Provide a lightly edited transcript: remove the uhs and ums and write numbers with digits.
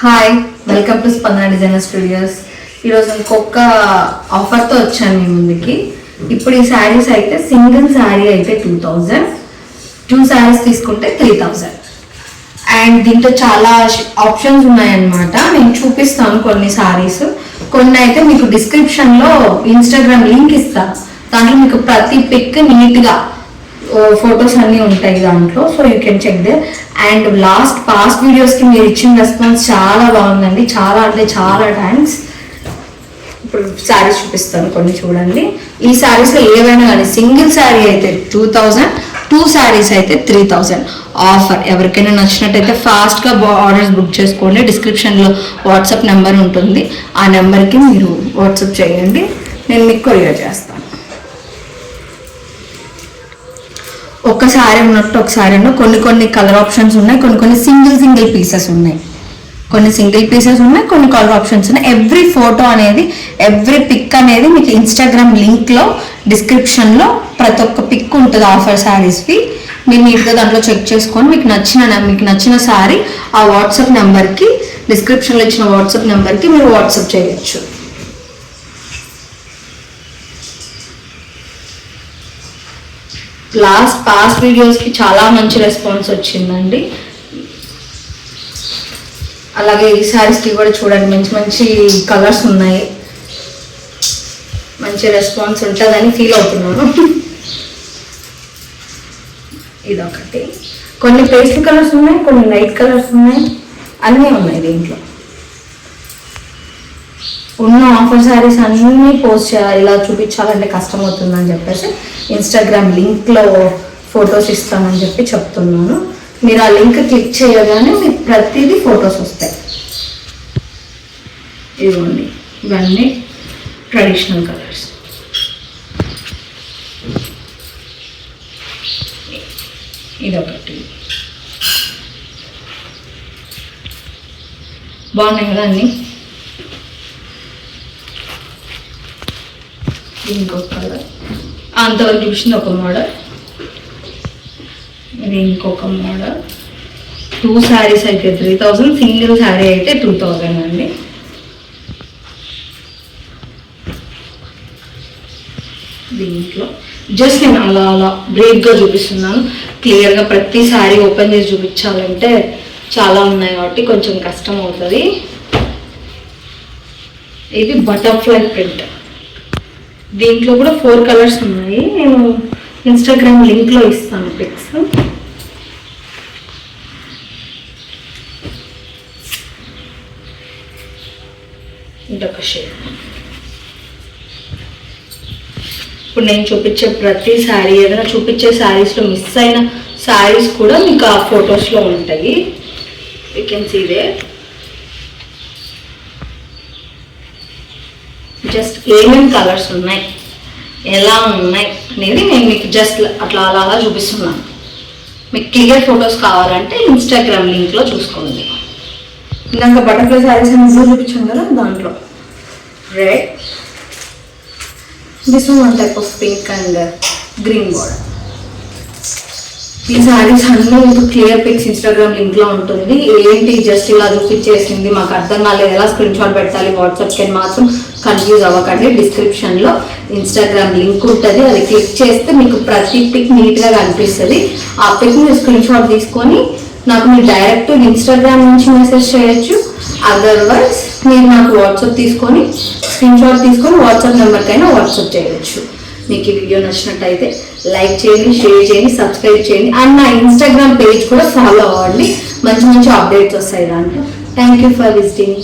Hi, welcome to స్పందన designer studios. ఈరోజు ఇంకొక ఆఫర్తో వచ్చాను మీ ముందుకి. ఇప్పుడు ఈ శారీస్ అయితే సింగిల్ శారీ అయితే 2000, 2 శారీస్ తీసుకుంటే 3000. అండ్ దీంట్లో చాలా ఆప్షన్స్ ఉన్నాయన్నమాట. నేను చూపిస్తాను కొన్ని శారీస్. కొన్ని అయితే మీకు డిస్క్రిప్షన్లో ఇన్స్టాగ్రామ్ లింక్ ఇస్తాను. దాంట్లో మీకు ప్రతి పిక్ నీట్గా ఫొటోస్ అన్నీ ఉంటాయి దాంట్లో. So you can check they. And past వీడియోస్కి మీరు ఇచ్చిన రెస్పాన్స్ చాలా బాగుందండి. చాలా అంటే చాలా థ్యాంక్స్. ఇప్పుడు శారీస్ చూపిస్తాను కొన్ని, చూడండి. ఈ శారీస్లో ఏవైనా కానీ సింగిల్ శారీ అయితే 2000, 2 శారీస్ అయితే 3000 ఆఫర్. ఎవరికైనా నచ్చినట్టయితే ఫాస్ట్గా ఆర్డర్స్ బుక్ చేసుకోండి. డిస్క్రిప్షన్లో వాట్సాప్ నెంబర్ ఉంటుంది. ఆ నెంబర్కి మీరు వాట్సాప్ చేయండి, నేను మీకు కొరియర్ చేస్తాను. ఒకసారి ఉన్నట్టు ఒకసారి కొన్ని కలర్ ఆప్షన్స్ ఉన్నాయి, కొన్ని సింగిల్ పీసెస్ ఉన్నాయి, కొన్ని కలర్ ఆప్షన్స్ ఉన్నాయి. ఎవ్రీ ఫోటో అనేది, ఎవ్రీ పిక్ అనేది మీకు ఇన్స్టాగ్రామ్ లింక్లో డిస్క్రిప్షన్లో ప్రతి ఒక్క పిక్ ఉంటుంది ఆఫర్ శారీస్కి. మీరు నీట్గా దాంట్లో చెక్ చేసుకొని మీకు నచ్చిన శారీ ఆ వాట్సాప్ నెంబర్కి, డిస్క్రిప్షన్లో ఇచ్చిన వాట్సాప్ నెంబర్కి మీరు వాట్సాప్ చేయొచ్చు. పాస్ట్ వీడియోస్కి చాలా మంచి రెస్పాన్స్ వచ్చిందండి. అలాగే ఈ శారీస్కి కూడా చూడండి, మంచి కలర్స్ ఉన్నాయి. మంచి రెస్పాన్స్ ఉంటుందని ఫీల్ అవుతున్నాను. ఇదొకటి. కొన్ని పేస్టల్ కలర్స్ ఉన్నాయి, కొన్ని లైట్ కలర్స్ ఉన్నాయి, అన్నీ ఉన్నాయి దీంట్లో. ఉన్న ఆఫర్ శారీస్ అన్నీ పోస్ట్ చేయాలి, ఇలా చూపించాలంటే కష్టం అవుతుందని చెప్పేసి ఇన్స్టాగ్రామ్ లింక్లో ఫొటోస్ ఇస్తామని చెప్తున్నాను. మీరు ఆ లింక్ క్లిక్ చేయగానే మీకు ప్రతిదీ ఫొటోస్ వస్తాయి. ఇవ్వండి, ఇవన్నీ ట్రెడిషనల్ కలర్స్. ఇదొకటి. బాగున్నాయి కదా అన్నీ. ఇంకొక కలర్, అంతవరకు చూపించింది ఒక మోడల్. ఇది ఇంకొక మోడల్. 2 శారీస్ అయితే 3000, సింగిల్ శారీ అయితే 2000 అండి. దీంట్లో జస్ట్ నేను అలా బ్రీఫ్గా చూపిస్తున్నాను. క్లియర్గా ప్రతి శారీ ఓపెన్ చేసి చూపించాలంటే చాలా ఉన్నాయి కాబట్టి కొంచెం కష్టం అవుతుంది. ఇది బటర్ఫ్లై ప్రింట్. దీంట్లో కూడా 4 కలర్స్ ఉన్నాయి. నేను ఇన్స్టాగ్రామ్ లింక్లో ఇస్తాను పిక్స్. ఇదొక షేడ్. ఇప్పుడు నేను చూపించే ప్రతి శారీ, ఏదైనా చూపించే శారీస్లో మిస్ అయిన శారీస్ కూడా మీకు ఆ ఫొటోస్లో ఉంటాయి. You can see they. Just ఏమేమి కలర్స్ ఉన్నాయి, ఎలా ఉన్నాయి అనేది నేను మీకు జస్ట్ అలా చూపిస్తున్నాను. మీకు క్లియర్ ఫొటోస్ కావాలంటే ఇన్స్టాగ్రామ్ లింక్లో చూసుకోండి. ఇందాక బటర్ఫ్లై శారీస్ అని చూపించాను కదా, దాంట్లో red, this one type of pink and green border. ఈ శారీస్ అన్నీ మీకు క్లియర్ పిక్స్ ఇన్స్టాగ్రామ్ లింక్లో ఉంటుంది. ఏంటి జస్ట్ ఇలా చూపించేసింది మాకు అర్థం కాలేదు, ఎలా స్క్రీన్ షాట్ పెట్టాలి వాట్సాప్కి అని మాత్రం కన్ఫ్యూజ్ అవ్వకండి. డిస్క్రిప్షన్లో ఇన్స్టాగ్రామ్ లింక్ ఉంటుంది, అది క్లిక్ చేస్తే మీకు ప్రతి పిక్ నీట్గా కనిపిస్తుంది. ఆ పిక్ మీరు స్క్రీన్ షాట్ తీసుకొని నాకు మీరు డైరెక్ట్ ఇన్స్టాగ్రామ్ నుంచి మెసేజ్ చేయొచ్చు. అదర్వైజ్ మీరు నాకు వాట్సాప్ తీసుకొని స్క్రీన్ షాట్ తీసుకొని వాట్సాప్ నెంబర్కైనా వాట్సాప్ చేయొచ్చు. మీకు ఈ వీడియో నచ్చినట్టయితే లైక్ చేయండి, షేర్ చేయండి, సబ్స్క్రైబ్ చేయండి. అండ్ నా ఇన్స్టాగ్రామ్ పేజ్ కూడా ఫాలో అవ్వండి, మంచి అప్డేట్స్ వస్తాయి దాంట్లో. Thank you for visiting.